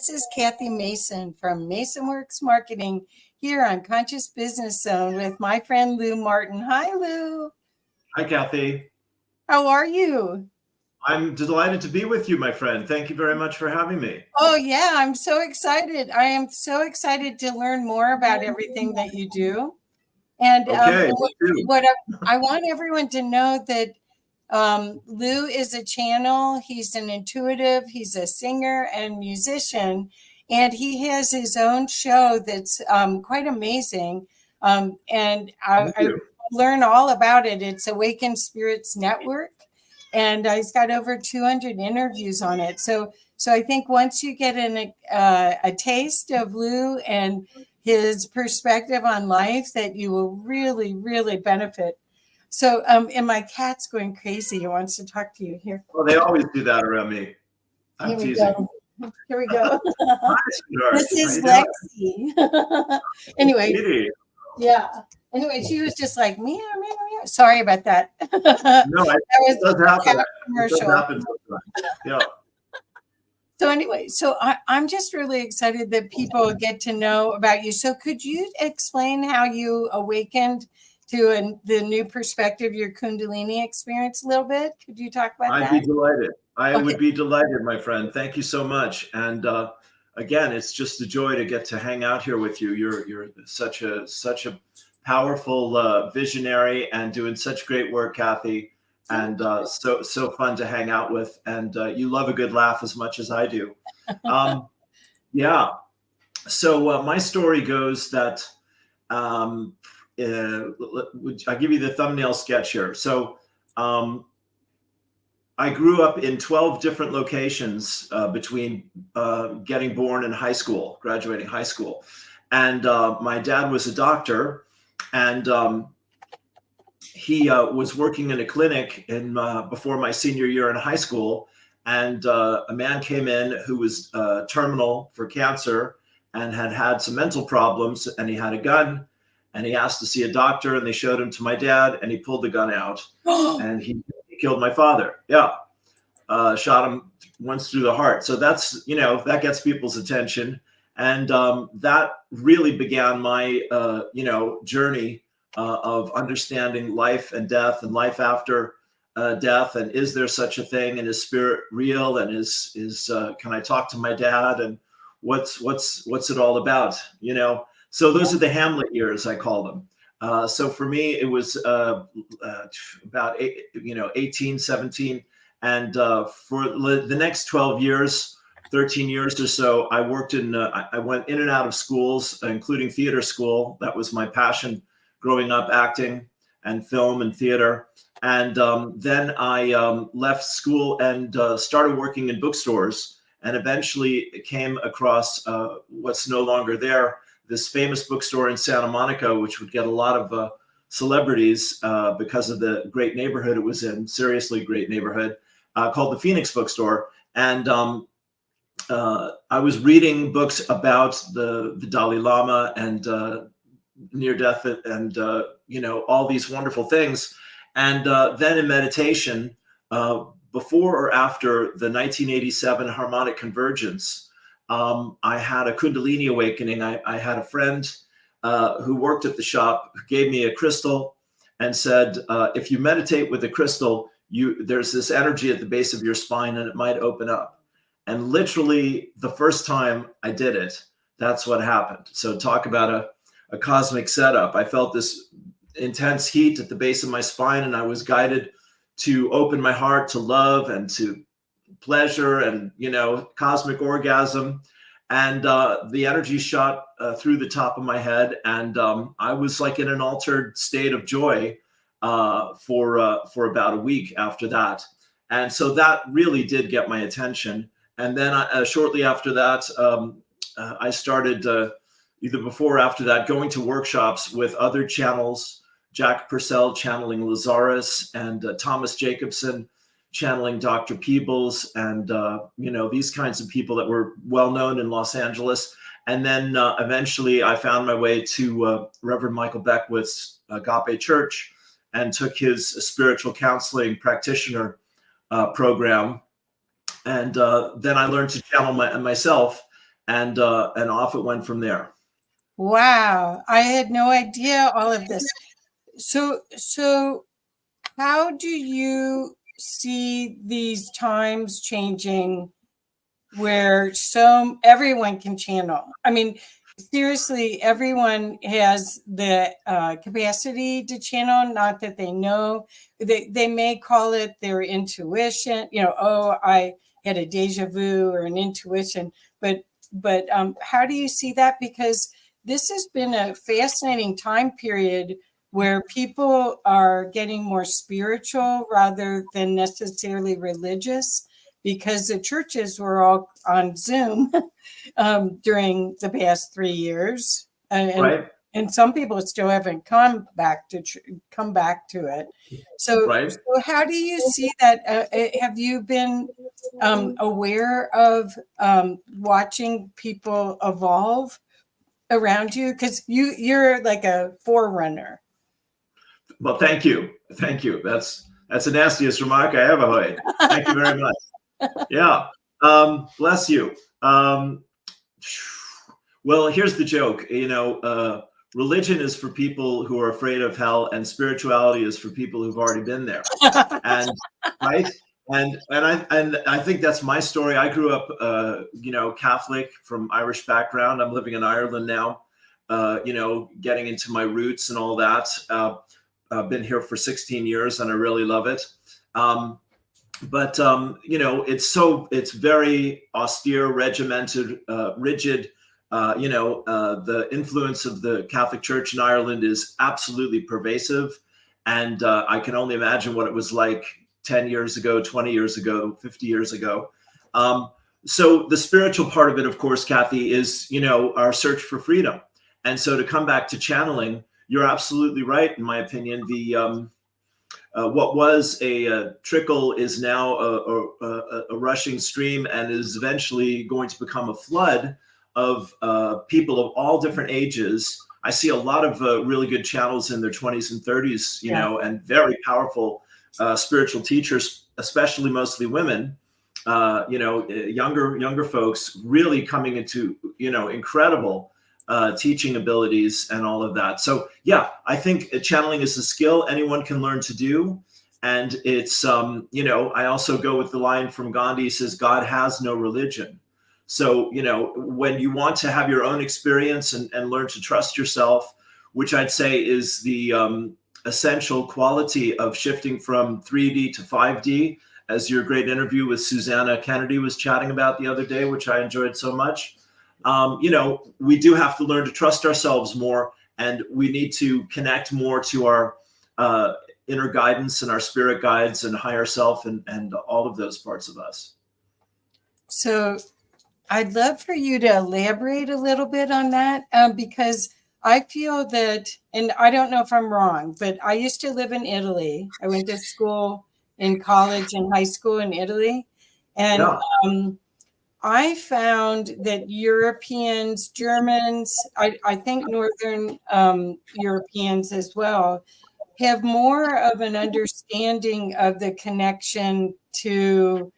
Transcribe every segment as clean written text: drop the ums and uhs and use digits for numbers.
This is Kathy Mason from MasonWorks Marketing here on Conscious Business Zone with my friend Lou Martin. Hi, Lou. Hi, Kathy. How are you? I'm delighted to be with you, my friend. Thank you very much for having me. Oh, yeah, I'm so excited. I am so excited to learn more about everything that you do. And okay, what I want everyone to know that Lou is a channel. He's an intuitive. He's a singer and musician. And he has his own show that's quite amazing. And I learn all about it. It's Awakened Spirits Network. And he's got over 200 interviews on it. So I think once you get a taste of Lou and his perspective on life, that you will really, really benefit. So, and my cat's going crazy. He wants to talk to you here. Well, they always do that around me. I'm teasing. Here we go. Hi, this is Lexi. Anyway, yeah. Anyway, she was just like, meow, meow, meow. Sorry about that. No, that was a cat commercial. It does happen sometimes. Yeah. So anyway, I'm just really excited that people get to know about you. So could you explain how you awakened to the new perspective, your Kundalini experience a little bit? Could you talk about that? I'd be delighted. I would be delighted, my friend. Thank you so much. And again, it's just a joy to get to hang out here with you. You're such a powerful visionary and doing such great work, Kathy. And so fun to hang out with. And you love a good laugh as much as I do. Yeah. So my story goes that I'll give you the thumbnail sketch here. So I grew up in 12 different locations between getting born and graduating high school. And my dad was a doctor, and he was working in a clinic before my senior year in high school. And a man came in who was terminal for cancer and had some mental problems, and he had a gun, and he asked to see a doctor, and they showed him to my dad, and he pulled the gun out and he killed my father. Yeah. Shot him once through the heart. So that's, that gets people's attention. And that really began my, journey of understanding life and death and life after death. And is there such a thing? And is spirit real? And can I talk to my dad? And what's it all about? So those are the Hamlet years, I call them. So for me, it was about 18, 17. And for the next 12 years, 13 years or so, I worked I went in and out of schools, including theater school. That was my passion growing up, acting and film and theater. And then I left school and started working in bookstores, and eventually came across what's no longer there, this famous bookstore in Santa Monica, which would get a lot of celebrities because of the great neighborhood it was in, seriously great neighborhood, called the Phoenix Bookstore. And I was reading books about the Dalai Lama and near death and, all these wonderful things. And then in meditation, before or after the 1987 Harmonic Convergence, I had a Kundalini awakening. I had a friend who worked at the shop who gave me a crystal and said, if you meditate with the crystal, there's this energy at the base of your spine and it might open up. And literally the first time I did it, that's what happened. So talk about a cosmic setup. I felt this intense heat at the base of my spine, and I was guided to open my heart to love and to pleasure and, cosmic orgasm. And the energy shot through the top of my head. And I was like in an altered state of joy for about a week after that. And so that really did get my attention. And then shortly after that, I started either before or after that, going to workshops with other channels, Jack Purcell channeling Lazarus, and Thomas Jacobson channeling Dr. Peebles, and these kinds of people that were well known in Los Angeles. And then eventually I found my way to Reverend Michael Beckwith's Agape Church and took his spiritual counseling practitioner program. And then I learned to channel myself. and off it went from there. Wow. I had no idea all of this. So how do you see these times changing where everyone can channel? I mean, seriously, everyone has the capacity to channel, not that they know. They may call it their intuition, oh, I had a deja vu or an intuition, but how do you see that? Because this has been a fascinating time period where people are getting more spiritual rather than necessarily religious, because the churches were all on Zoom during the past 3 years, Right. and some people still haven't come back to it. So, Right. so how do you see that? Have you been aware of watching people evolve around you? Because you're like a forerunner. Well, thank you. That's the nastiest remark I ever heard. Thank you very much. Yeah. Bless you. Well, here's the joke. Religion is for people who are afraid of hell, and spirituality is for people who've already been there. And right. And I think that's my story. I grew up, Catholic from Irish background. I'm living in Ireland now. Getting into my roots and all that. I've been here for 16 years, and I really love it. But it's very austere, regimented, rigid. The influence of the Catholic Church in Ireland is absolutely pervasive. And I can only imagine what it was like 10 years ago, 20 years ago, 50 years ago. So the spiritual part of it, of course, Kathy, is, our search for freedom. And so to come back to channeling, you're absolutely right, in my opinion. What was a trickle is now a rushing stream, and is eventually going to become a flood of people of all different ages. I see a lot of really good channels in their 20s and 30s, and very powerful spiritual teachers, especially mostly women, younger folks really coming into, incredible teaching abilities and all of that. So yeah, I think channeling is a skill anyone can learn to do. And it's, I also go with the line from Gandhi, says, God has no religion. So, when you want to have your own experience and learn to trust yourself, which I'd say is the essential quality of shifting from 3D to 5D, as your great interview with Susanna Kennedy was chatting about the other day, which I enjoyed so much. We do have to learn to trust ourselves more, and we need to connect more to our inner guidance and our spirit guides and higher self and all of those parts of us. So I'd love for you to elaborate a little bit on that, because I feel that, and I don't know if I'm wrong, but I used to live in Italy. I went to school in college and high school in Italy. And I found that Europeans, Germans, I think Northern Europeans as well, have more of an understanding of the connection to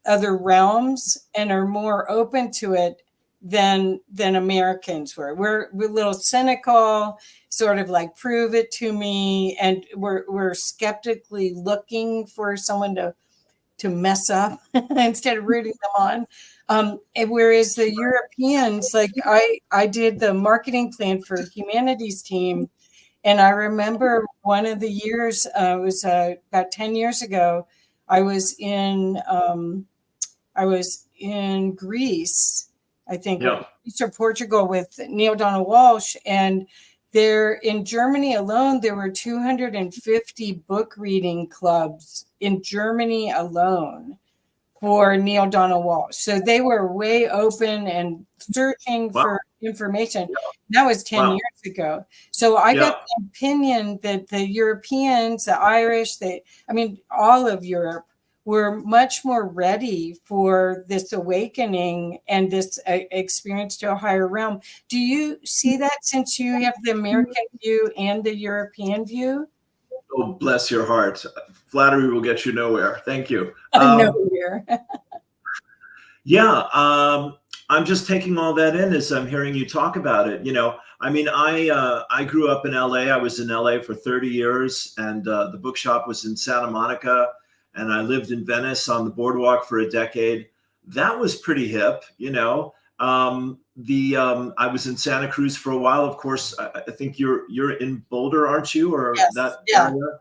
other realms and are more open to it than Americans were. We're a little cynical, sort of like, prove it to me, and we're skeptically looking for someone to mess up instead of rooting them on. And whereas the Europeans, like I did the marketing plan for humanities team, and I remember one of the years, it was about 10 years ago, I was in Greece, I think, Greece or Portugal, with Neil Donald Walsh, and there in Germany alone, there were 250 book reading clubs in Germany alone for Neil Donald Walsh. So they were way open and searching for information. That was 10 years ago. So I got the opinion that the Europeans, the Irish, all of Europe were much more ready for this awakening and this experience to a higher realm. Do you see that, since you have the American view and the European view? Oh, bless your heart. Flattery will get you nowhere. Thank you. Nowhere. Yeah. I'm just taking all that in as I'm hearing you talk about it. I mean, I grew up in LA. I was in LA for 30 years, and the bookshop was in Santa Monica, and I lived in Venice on the boardwalk for a decade. That was pretty hip. I was in Santa Cruz for a while. Of course, I think you're in Boulder, aren't you? Or Yes. that Yeah. area?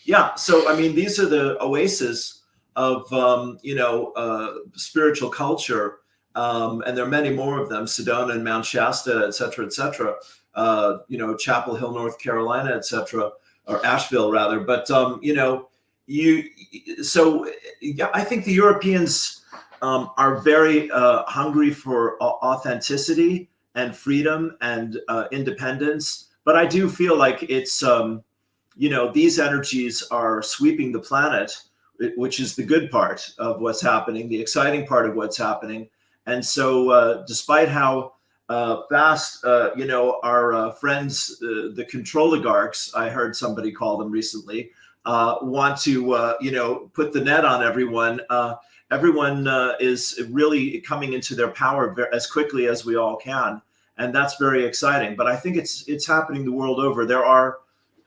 Yeah. So, I mean, these are the oases of, spiritual culture. And there are many more of them, Sedona and Mount Shasta, et cetera, Chapel Hill, North Carolina, et cetera, or Asheville rather. But, I think the Europeans are very hungry for authenticity and freedom and independence. But I do feel like it's, these energies are sweeping the planet, which is the good part of what's happening, the exciting part of what's happening. And so despite how fast, our friends, the control oligarchs, I heard somebody call them recently, want to, put the net on everyone. Everyone is really coming into their power as quickly as we all can. And that's very exciting. But I think it's happening the world over. There are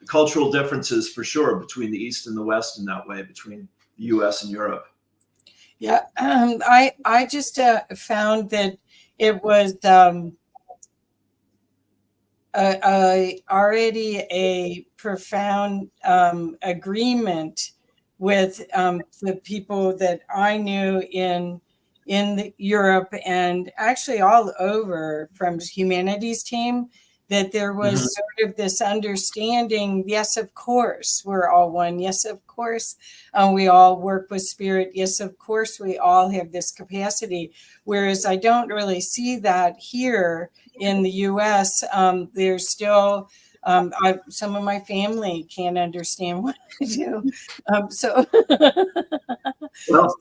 cultural differences for sure between the East and the West in that way, between the US and Europe. Yeah, I just found that it was already a profound agreement with the people that I knew in Europe and actually all over from humanities team, that there was sort of this understanding. Yes, of course, we're all one. Yes, of course, we all work with spirit. Yes, of course, we all have this capacity. Whereas I don't really see that here in the U.S. There's still some of my family can't understand what I do. Well,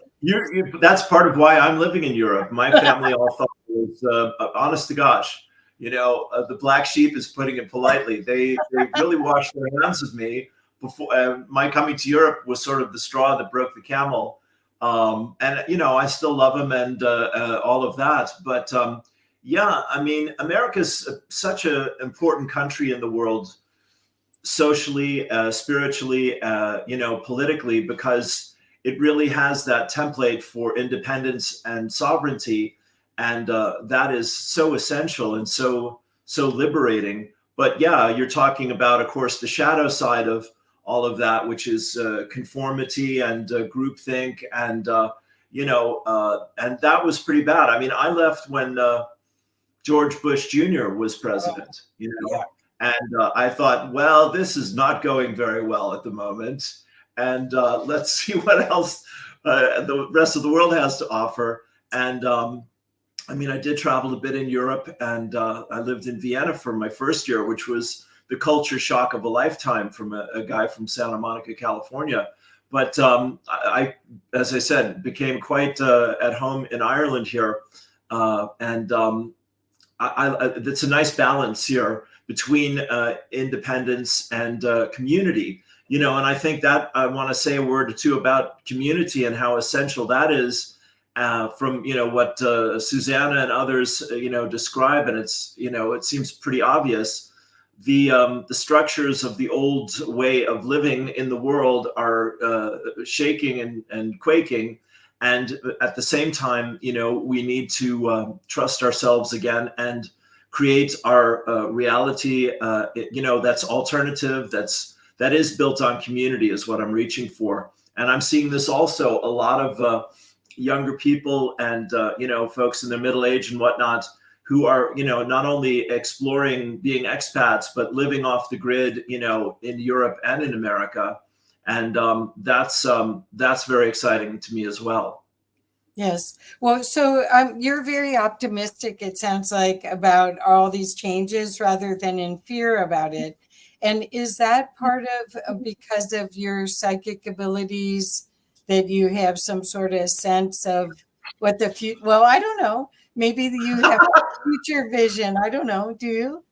that's part of why I'm living in Europe. My family all thought it was, honest to gosh, the black sheep is putting it politely. They really washed their hands of me before. My coming to Europe was sort of the straw that broke the camel. And I still love them and all of that. But I mean, America's such an important country in the world, socially, spiritually, politically, because it really has that template for independence and sovereignty. And that is so essential and so liberating. But yeah, you're talking about, of course, the shadow side of all of that, which is conformity and groupthink, and and that was pretty bad. I mean, I left when George Bush Jr. was president, and I thought, well, this is not going very well at the moment, and let's see what else the rest of the world has to offer. And I mean, I did travel a bit in Europe, and I lived in Vienna for my first year, which was the culture shock of a lifetime from a guy from Santa Monica, California. But I, as I said, became quite at home in Ireland here. And it's a nice balance here between independence and community. And I think that I want to say a word or two about community and how essential that is. From what Susanna and others describe, and it's it seems pretty obvious. The structures of the old way of living in the world are shaking and quaking, and at the same time, we need to trust ourselves again and create our reality. That's alternative. That is built on community is what I'm reaching for, and I'm seeing this also. A lot of younger people and folks in their middle age and whatnot who are not only exploring being expats but living off the grid in Europe and in America, and that's very exciting to me as well. Yes. Well, so you're very optimistic, it sounds like, about all these changes rather than in fear about it. And is that part of because of your psychic abilities, that you have some sort of sense of what the future? Well, I don't know. Maybe you have a future vision. I don't know. Do you?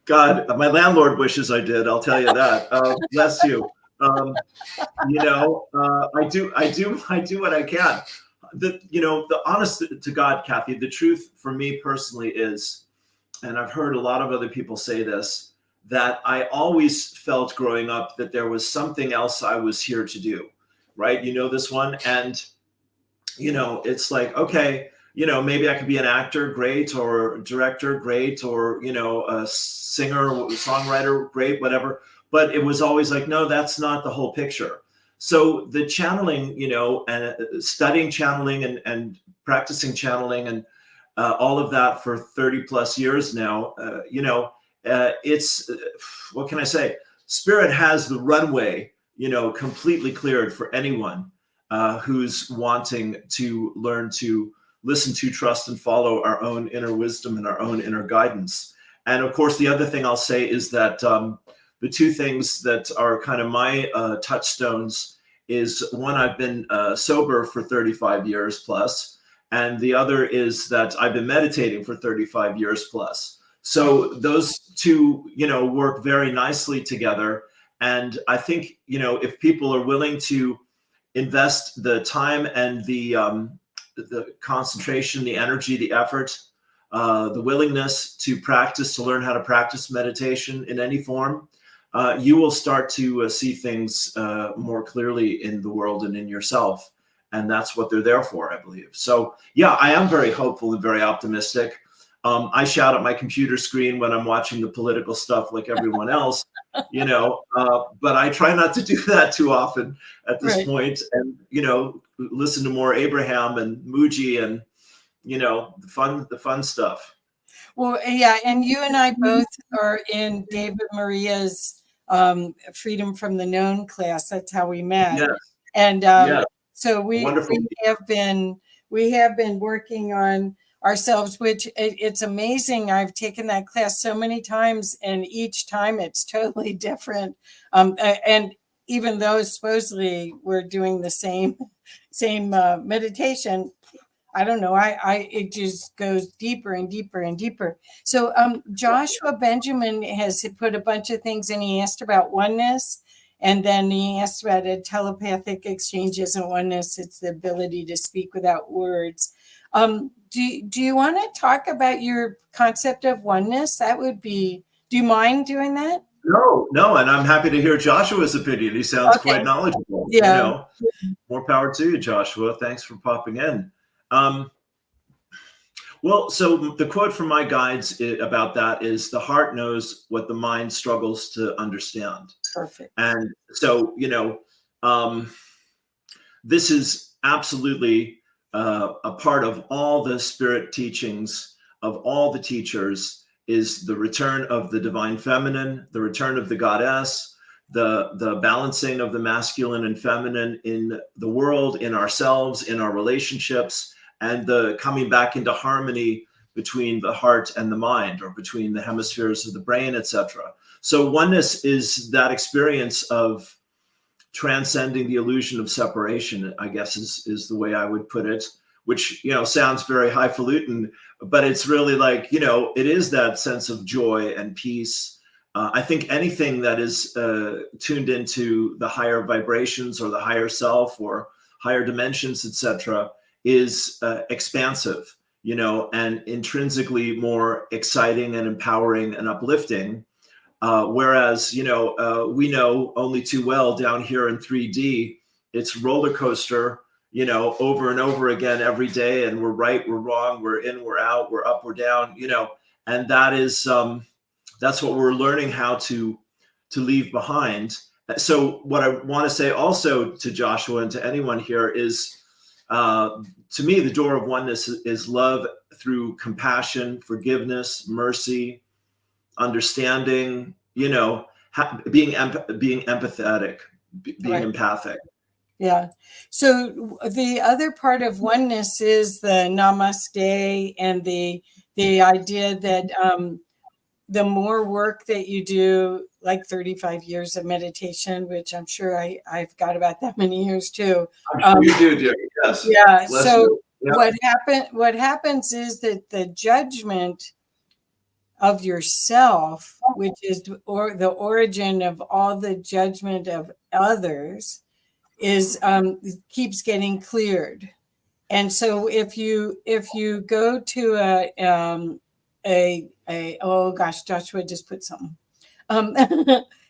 God, my landlord wishes I did. I'll tell you that. Bless you. I do what I can. the honest to God, Kathy, the truth for me personally is, and I've heard a lot of other people say this, that I always felt growing up that there was something else I was here to do, right? You know this one, and it's like, okay, maybe I could be an actor, great, or director, great, or a singer, songwriter, great, whatever. But it was always like, no, that's not the whole picture. So the channeling, and studying channeling and practicing channeling and all of that for 30 plus years now, it's, what can I say? Spirit has the runway, completely cleared for anyone who's wanting to learn to listen to, trust, and follow our own inner wisdom and our own inner guidance. And of course, the other thing I'll say is that the two things that are kind of my touchstones is, one, I've been sober for 35 years plus, and the other is that I've been meditating for 35 years plus. So those two, work very nicely together. And I think, if people are willing to invest the time and the concentration, the energy, the effort, the willingness to practice, to learn how to practice meditation in any form, you will start to see things more clearly in the world and in yourself. And that's what they're there for, I believe. So, yeah, I am very hopeful and very optimistic. I shout at my computer screen when I'm watching the political stuff like everyone else, but I try not to do that too often at this point, and, listen to more Abraham and Muji and, the fun stuff. Well, yeah. And you and I both are in David Maria's Freedom from the Known class. That's how we met. Yes. And so we have been working on ourselves, which it's amazing. I've taken that class so many times, and each time it's totally different. And even though supposedly we're doing the same meditation, I don't know. It just goes deeper and deeper and deeper. So Joshua Benjamin has put a bunch of things, and he asked about oneness. And then he asked about a telepathic exchange isn't oneness. It's the ability to speak without words. Do you want to talk about your concept of oneness? Do you mind doing that? No. And I'm happy to hear Joshua's opinion. He sounds quite knowledgeable. Yeah. More power to you, Joshua. Thanks for popping in. Well, so the quote from my guides about that is, the heart knows what the mind struggles to understand. Perfect. And so, this is absolutely a part of all the spirit teachings of all the teachers, is the return of the divine feminine, the return of the goddess, the balancing of the masculine and feminine in the world, in ourselves, in our relationships, and the coming back into harmony between the heart and the mind, or between the hemispheres of the brain, etc. So oneness is that experience of transcending the illusion of separation, I guess is the way I would put it, which, sounds very highfalutin, but it's really like, it is that sense of joy and peace. I think anything that is tuned into the higher vibrations or the higher self or higher dimensions, etc., is expansive, and intrinsically more exciting and empowering and uplifting. Whereas, we know only too well down here in 3D, it's roller coaster, over and over again every day. And we're right, we're wrong, we're in, we're out, we're up, we're down, and that is, that's what we're learning how to leave behind. So what I want to say also to Joshua and to anyone here is, to me, the door of oneness is love through compassion, forgiveness, mercy, understanding, being empathetic, being empathic. Yeah. So the other part of oneness is the namaste, and the idea that the more work that you do, like 35 years of meditation, which I'm sure I've got about that many years too. You do, dear. Yes. Yeah. So what happens is that the judgment of yourself, which is the origin of all the judgment of others, is keeps getting cleared. And so if you go to oh gosh, Joshua just put something.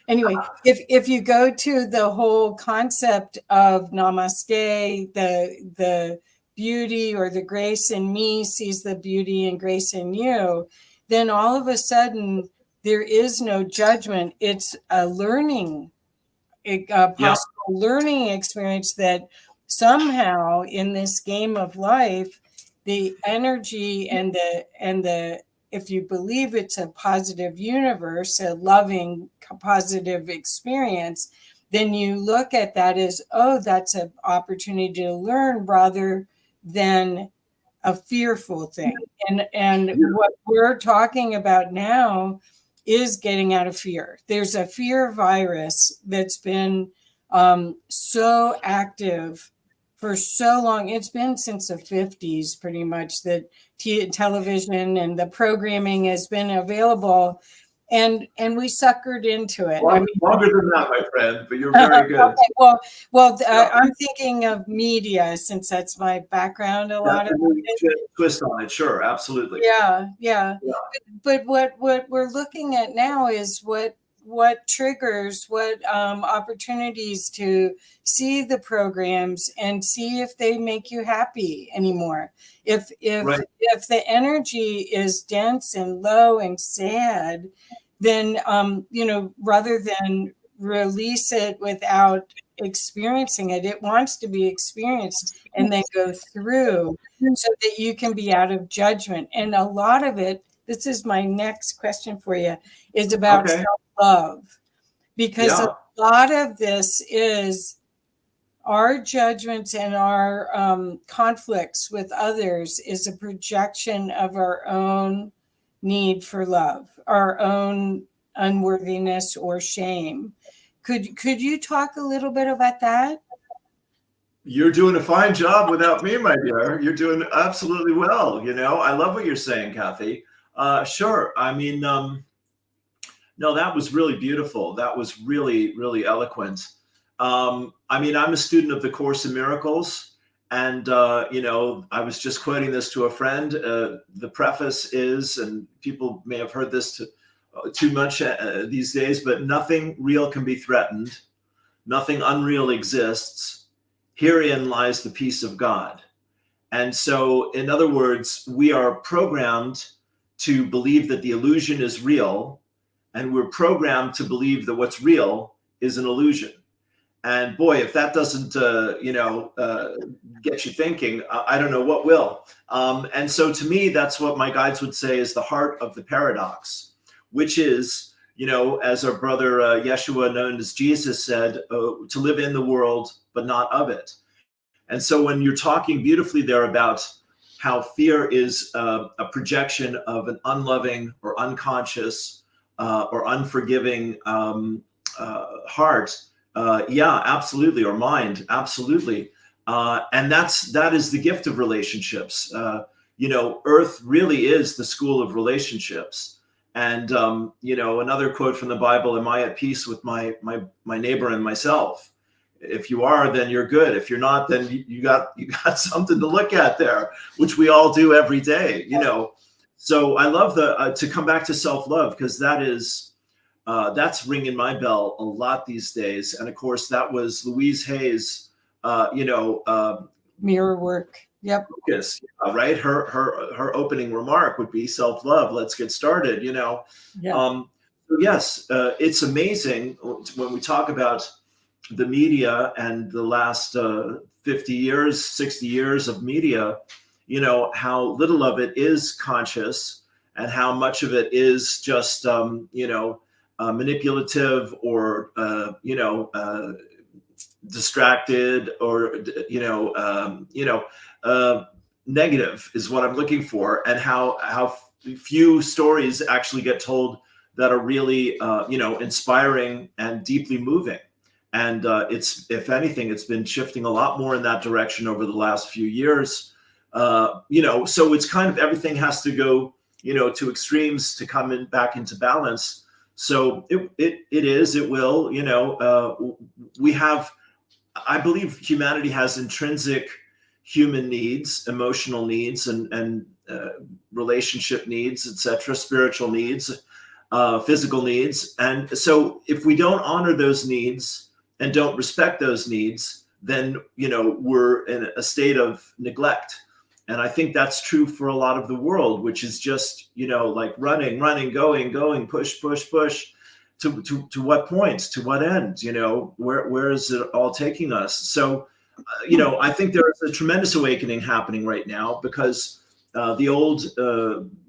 Anyway, if you go to the whole concept of namaste, the beauty or the grace in me sees the beauty and grace in you, then all of a sudden there is no judgment. It's a learning, a possible learning experience that somehow in this game of life, the energy and the if you believe it's a positive universe, a loving positive experience, then you look at that as, oh, that's an opportunity to learn rather than a fearful thing. And what we're talking about now is getting out of fear. There's a fear virus that's been so active for so long. It's been since the 50s, pretty much, that television and the programming has been available, and we suckered into it. Longer than that, my friend, but you're very good. Okay, well, I'm thinking of media, since that's my background. A lot of twist on it, sure, absolutely. Yeah. But what we're looking at now is what triggers, what opportunities to see the programs and see if they make you happy anymore. If the energy is dense and low and sad, then rather than release it without experiencing it, it wants to be experienced and then go through so that you can be out of judgment. And a lot of it, this is my next question for you, is about self-love, because a lot of this is our judgments and our conflicts with others is a projection of our own need for love, our own unworthiness or shame. Could you talk a little bit about that? You're doing a fine job without me, my dear. You're doing absolutely well. I love what you're saying, Kathy. Sure. I mean, no, that was really beautiful. That was really, really eloquent. I mean, I'm a student of the Course in Miracles, and I was just quoting this to a friend. The preface is, and people may have heard this too much these days, but nothing real can be threatened. Nothing unreal exists. Herein lies the peace of God. And so, in other words, we are programmed to believe that the illusion is real, and we're programmed to believe that what's real is an illusion. And boy, if that doesn't, get you thinking, I don't know what will. And so to me, that's what my guides would say is the heart of the paradox, which is, as our brother Yeshua, known as Jesus, said, to live in the world, but not of it. And so when you're talking beautifully there about how fear is a projection of an unloving or unconscious or unforgiving heart, absolutely, or mind, absolutely. And that is the gift of relationships. Earth really is the school of relationships. And, another quote from the Bible, am I at peace with my neighbor and myself? If you are, then you're good. If you're not, then you got something to look at there, which we all do every day, So I love to come back to self-love, because that's ringing my bell a lot these days. And of course, that was Louise Hay's, mirror work. Yep. Focus, right? Her opening remark would be self-love. Let's get started. Yeah. Yes, it's amazing when we talk about the media and the last 50 years, 60 years of media, how little of it is conscious and how much of it is just, manipulative or, distracted or, negative is what I'm looking for, and how few stories actually get told that are really, inspiring and deeply moving. And it's, if anything, it's been shifting a lot more in that direction over the last few years. So it's kind of, everything has to go, to extremes to come back into balance. So it will, we have, I believe humanity has intrinsic human needs, emotional needs, and relationship needs, etc., spiritual needs, physical needs. And so if we don't honor those needs and don't respect those needs, then, we're in a state of neglect. And I think that's true for a lot of the world, which is just, like running, going, push. To what point? To what end? Where is it all taking us? So, I think there is a tremendous awakening happening right now, because the old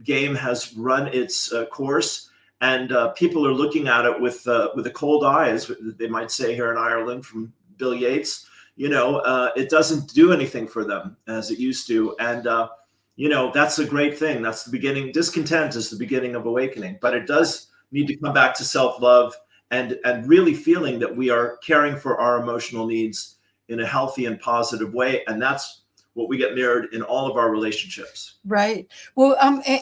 game has run its course, and people are looking at it with a cold eye, as they might say here in Ireland, from Bill Yates. It doesn't do anything for them as it used to. And, that's a great thing. That's the beginning. Discontent is the beginning of awakening, but it does need to come back to self-love and really feeling that we are caring for our emotional needs in a healthy and positive way. And that's what we get mirrored in all of our relationships. Right. Well,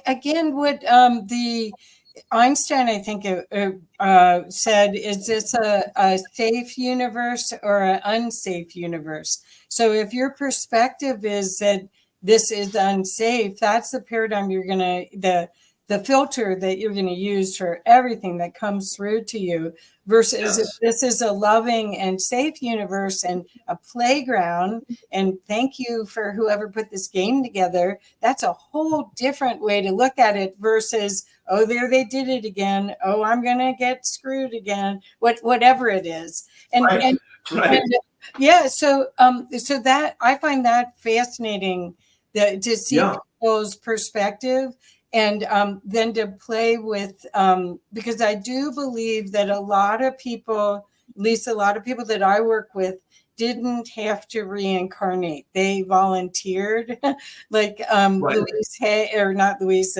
again, what the Einstein, I think, said, is this a safe universe or an unsafe universe? So if your perspective is that this is unsafe, that's the paradigm you're going to, the filter that you're going to use for everything that comes through to you, versus if this is a loving and safe universe and a playground, and thank you for whoever put this game together, that's a whole different way to look at it, versus, oh, there they did it again. Oh, I'm going to get screwed again. Whatever it is. And, right. And yeah, so that I find that fascinating, to see people's perspective. And then to play with, because I do believe that a lot of people, at least a lot of people that I work with, didn't have to reincarnate. They volunteered, like Louise Hay, or not Louise,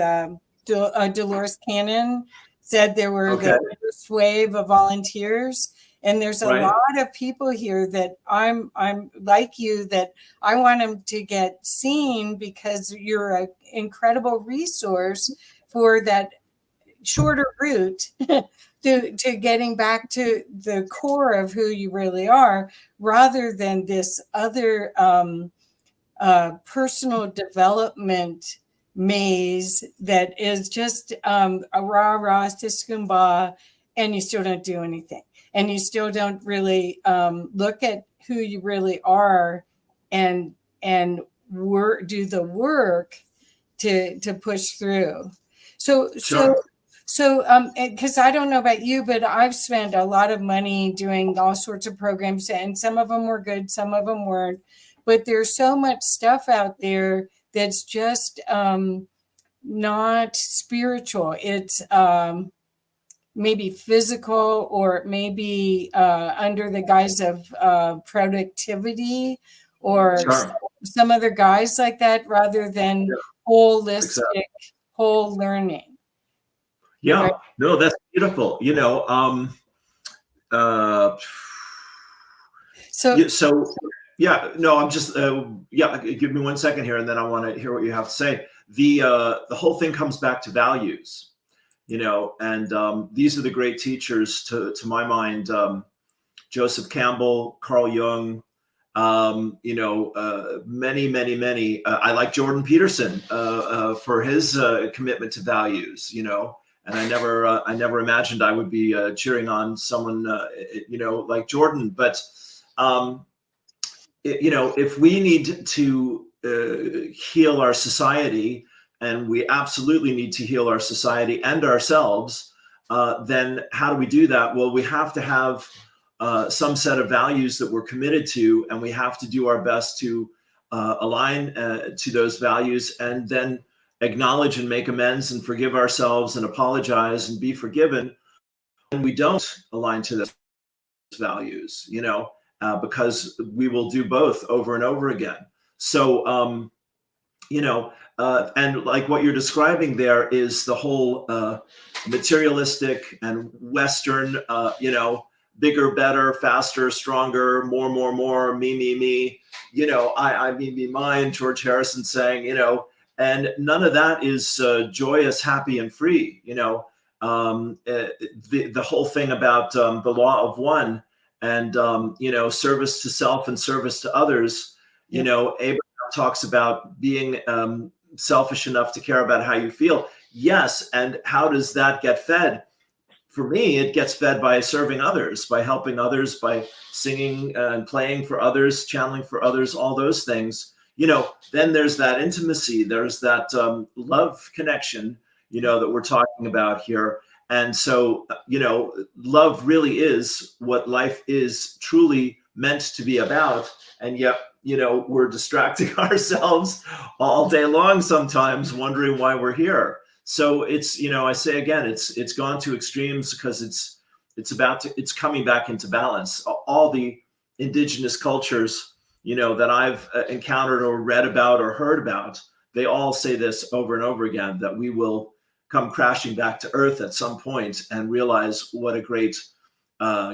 Dolores Cannon said there were the first wave of volunteers. And there's a lot of people here that I'm like you, that I want them to get seen, because you're an incredible resource for that shorter route to getting back to the core of who you really are, rather than this other personal development maze that is just a rah-rah, siskumba, and you still don't do anything. And you still don't really look at who you really are and do the work to push through. So because I don't know about you, but I've spent a lot of money doing all sorts of programs, and some of them were good, some of them weren't. But there's so much stuff out there that's just not spiritual. It's maybe physical, or maybe under the guise of productivity, or some other guise like that, rather than holistic, whole learning. Yeah, right? No, that's beautiful. I'm just give me 1 second here, and then I want to hear what you have to say. The whole thing comes back to values. And these are the great teachers, to my mind, Joseph Campbell, Carl Jung, many. I like Jordan Peterson for his commitment to values, and I never imagined I would be cheering on someone, like Jordan. But, if we need to heal our society, and we absolutely need to heal our society and ourselves, then how do we do that? Well, we have to have some set of values that we're committed to, and we have to do our best to align to those values, and then acknowledge and make amends and forgive ourselves and apologize and be forgiven when we don't align to those values, because we will do both over and over again. So, and like what you're describing there is the whole materialistic and Western, bigger, better, faster, stronger, more, me, I, me, mine, George Harrison saying, and none of that is joyous, happy, and free. The whole thing about the law of one, and, service to self and service to others, Abraham talks about being selfish enough to care about how you feel. Yes. And how does that get fed? For me, it gets fed by serving others, by helping others, by singing and playing for others, channeling for others, all those things. Then there's that intimacy, there's that love connection, that we're talking about here. And so, love really is what life is truly meant to be about. And yet, we're distracting ourselves all day long sometimes, wondering why we're here. So it's, I say again, it's gone to extremes because it's coming back into balance. All the indigenous cultures, that I've encountered or read about or heard about, they all say this over and over again, that we will come crashing back to earth at some point and realize what a great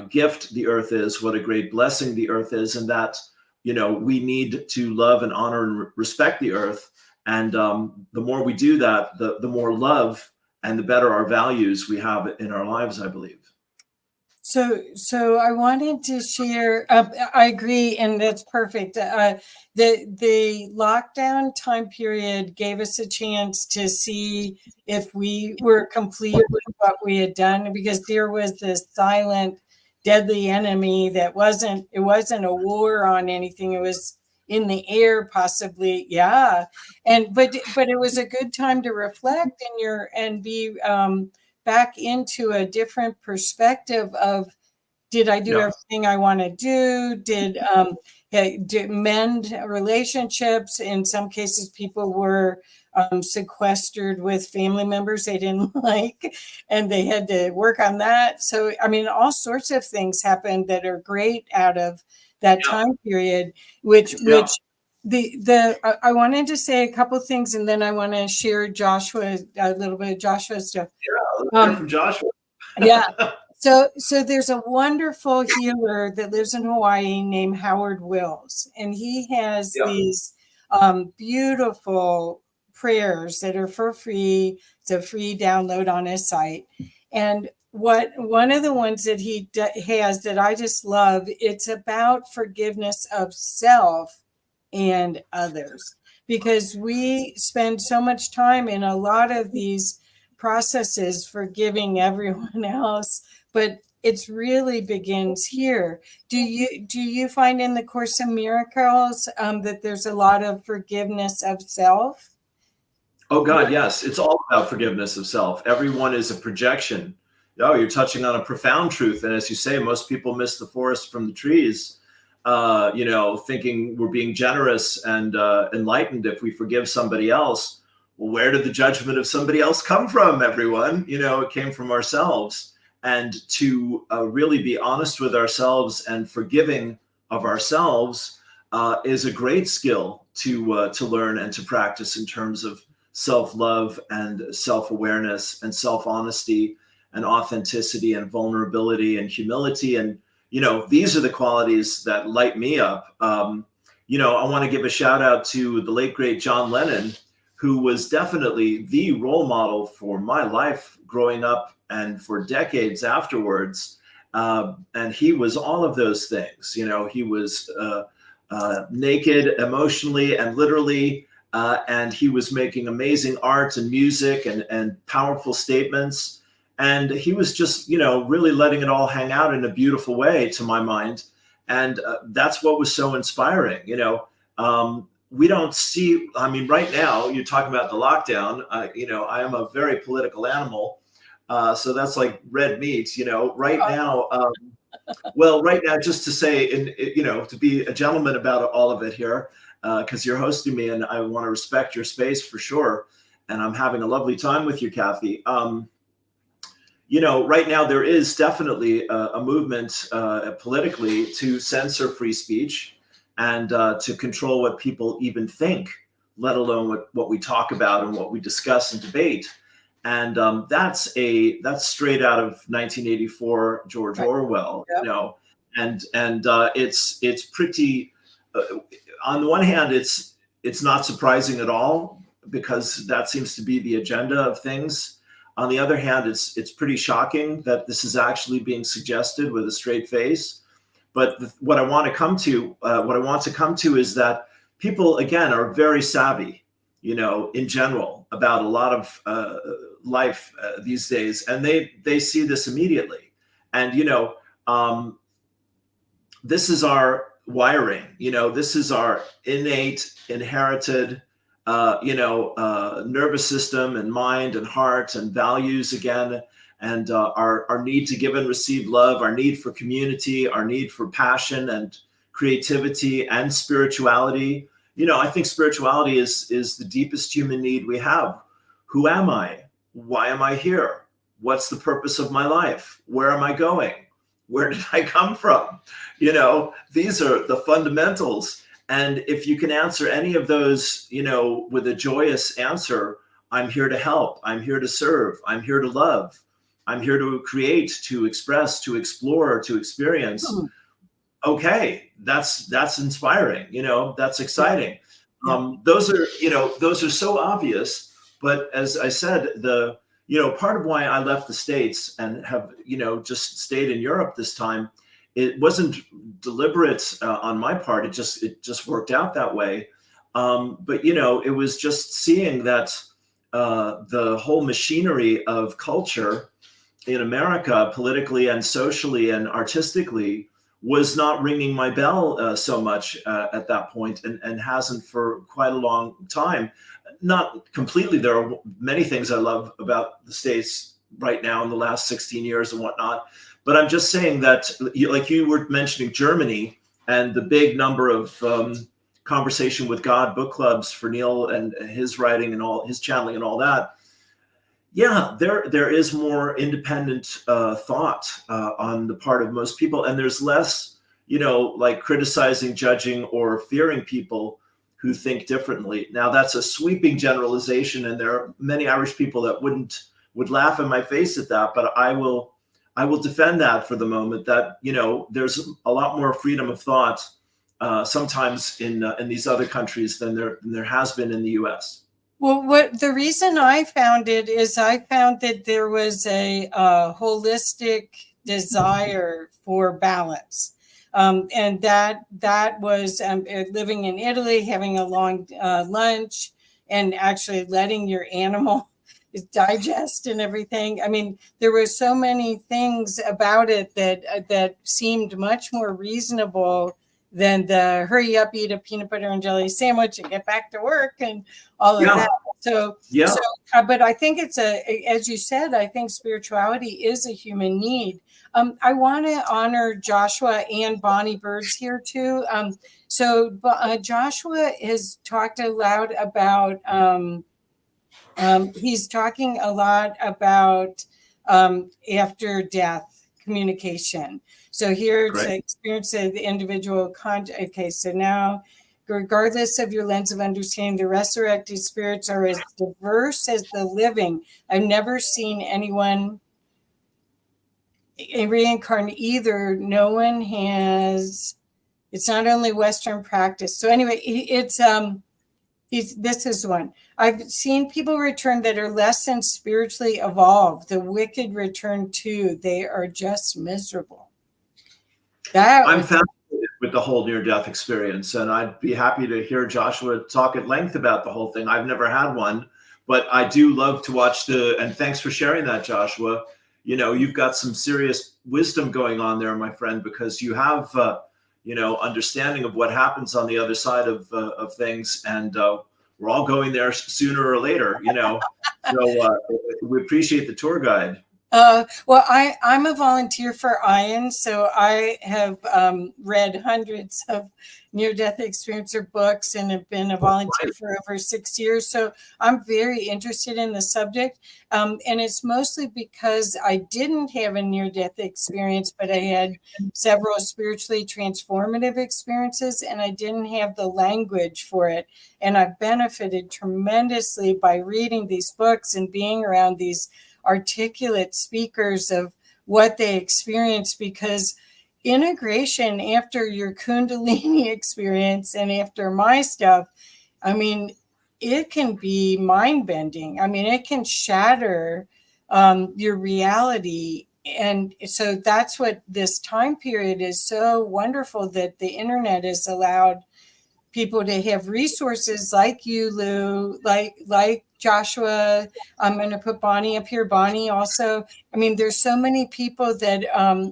gift the earth is, what a great blessing the earth is, and that, we need to love and honor and respect the earth. And the more we do that, the more love and the better our values we have in our lives, I believe. So I wanted to share. I agree, and that's perfect. The lockdown time period gave us a chance to see if we were complete with what we had done, because there was this silent, deadly enemy that wasn't a war on anything. It was in the air, possibly. Yeah. But it was a good time to reflect and be back into a different perspective of, did I do everything I want to do? Did mend relationships? In some cases, people were sequestered with family members they didn't like, and they had to work on that. So, all sorts of things happened that are great out of that time period, which I wanted to say a couple things, and then I want to share a little bit of Joshua's stuff. Yeah, let's hear from Joshua. Yeah. So there's a wonderful healer that lives in Hawaii named Howard Wills, and he has these beautiful prayers that are for free. It's a free download on his site. And one of the ones that he has that I just love, it's about forgiveness of self and others, because we spend so much time in a lot of these processes forgiving everyone else, but it's really begins here. Do you find in the Course in Miracles that there's a lot of forgiveness of self? Oh God, yes. It's all about forgiveness of self. Everyone is a projection. Oh, you're touching on a profound truth. And as you say, most people miss the forest from the trees, thinking we're being generous and enlightened if we forgive somebody else. Well, where did the judgment of somebody else come from, everyone? It came from ourselves. And to really be honest with ourselves and forgiving of ourselves is a great skill to learn and to practice in terms of self-love and self-awareness and self-honesty and authenticity and vulnerability and humility. And, these are the qualities that light me up. I want to give a shout out to the late, great John Lennon, who was definitely the role model for my life growing up and for decades afterwards. And he was all of those things. He was naked emotionally and literally, and he was making amazing art and music and powerful statements. And he was just, really letting it all hang out in a beautiful way, to my mind. And that's what was so inspiring. We don't see, right now, you're talking about the lockdown. I am a very political animal. So that's like red meat, right now. Right now, just to say, to be a gentleman about all of it here, because you're hosting me and I want to respect your space for sure. And I'm having a lovely time with you, Kathy. Right now there is definitely a movement politically to censor free speech and to control what people even think, let alone what we talk about and what we discuss and debate. And that's straight out of 1984, George Orwell, and it's pretty. On the one hand, it's not surprising at all, because that seems to be the agenda of things. On the other hand, it's pretty shocking that this is actually being suggested with a straight face. But what I want to come to is that people, again, are very savvy, in general about a lot of life these days, and they see this immediately. And this is our wiring. This is our innate, inherited, nervous system and mind and heart and values again, and our need to give and receive love, our need for community, our need for passion and creativity and spirituality. I think spirituality is the deepest human need we have. Who am I? Why am I here? What's the purpose of my life? Where am I going? Where did I come from? These are the fundamentals. And if you can answer any of those, with a joyous answer, I'm here to help, I'm here to serve, I'm here to love, I'm here to create, to express, to explore, to experience. Okay, that's inspiring, that's exciting. Those are so obvious. But as I said, part of why I left the States and have, just stayed in Europe this time, it wasn't deliberate on my part. It just worked out that way. But, it was just seeing that the whole machinery of culture in America, politically and socially and artistically, was not ringing my bell so much at that point, and hasn't for quite a long time. Not completely. There are many things I love about the States right now in the last 16 years and whatnot. But I'm just saying that, like you were mentioning Germany and the big number of conversation with God book clubs for Neil and his writing and all his channeling and all that. Yeah, there is more independent thought on the part of most people, and there's less, like criticizing, judging, or fearing people who think differently. Now, that's a sweeping generalization, and there are many Irish people that would laugh in my face at that, but I will defend that for the moment. That there's a lot more freedom of thought sometimes in these other countries than there has been in the U.S. Well, the reason I found it is I found that there was a holistic desire for balance. And that was living in Italy, having a long lunch, and actually letting your animal digest and everything. I mean, there were so many things about it that seemed much more reasonable than the hurry up, eat a peanut butter and jelly sandwich and get back to work and all of that. So, but I think as you said, I think spirituality is a human need. I want to honor Joshua and Bonnie Birds here too. Joshua has talked a lot about, he's talking a lot about after death communication. So here it's the experience of the individual. Okay, so now, regardless of your lens of understanding, the resurrected spirits are as diverse as the living. I've never seen anyone reincarnate either. No one has. It's not only Western practice. So anyway, this is one. I've seen people return that are less than spiritually evolved. The wicked return too. They are just miserable. I'm fascinated with the whole near-death experience, and I'd be happy to hear Joshua talk at length about the whole thing. I've never had one, but I do love to watch and thanks for sharing that, Joshua. You've got some serious wisdom going on there, my friend, because you have, understanding of what happens on the other side of things, and we're all going there sooner or later, So we appreciate the tour guide. Well, I'm a volunteer for ION, so I have read hundreds of near-death experiencer books and have been a volunteer for over 6 years. So I'm very interested in the subject. And it's mostly because I didn't have a near-death experience, but I had several spiritually transformative experiences, and I didn't have the language for it. And I've benefited tremendously by reading these books and being around these articulate speakers of what they experience, because integration after your Kundalini experience and after my stuff, I mean, it can be mind-bending. I mean, it can shatter your reality. And so that's what this time period is so wonderful, that the internet has allowed people to have resources like you, Lou, like Joshua. I'm going to put Bonnie up here. Bonnie also. I mean, there's so many people that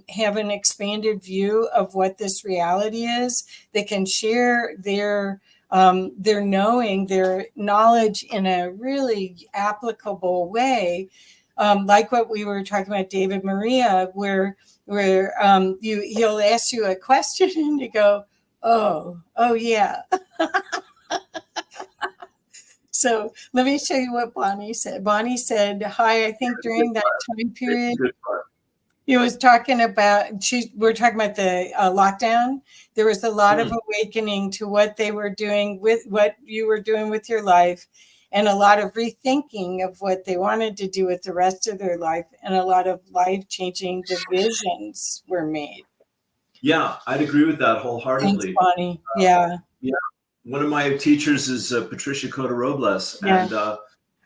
have an expanded view of what this reality is. They can share their knowing, their knowledge in a really applicable way. Like what we were talking about, David Maria, where he'll ask you a question and you go, oh yeah. So let me show you what Bonnie said. Bonnie said, hi, I think during that time period, he was talking about, we're talking about the lockdown. There was a lot of awakening to what they were doing with what you were doing with your life, and a lot of rethinking of what they wanted to do with the rest of their life, and a lot of life-changing divisions were made. Yeah, I'd agree with that wholeheartedly. Thanks, Bonnie. Yeah. One of my teachers is Patricia Cota Robles, and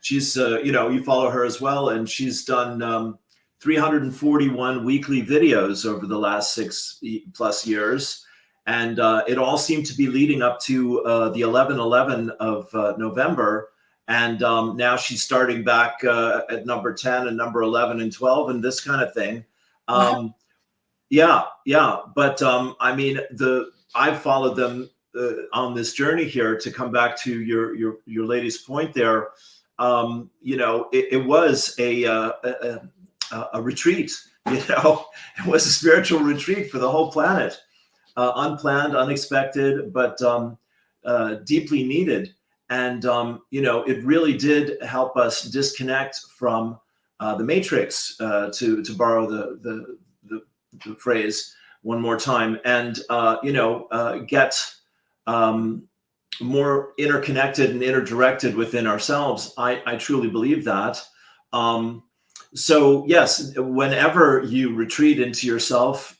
she's, you follow her as well, and she's done 341 weekly videos over the last 6+ years. And it all seemed to be leading up to the 11/11 of November. And now she's starting back at number 10 and number 11 and 12 and this kind of thing. But I mean, I've followed them on this journey here. To come back to your lady's point there, it was a retreat. It was a spiritual retreat for the whole planet, unplanned, unexpected, but deeply needed. And it really did help us disconnect from the matrix, to borrow the phrase one more time, and get more interconnected and interdirected within ourselves. I truly believe that. So yes, whenever you retreat into yourself,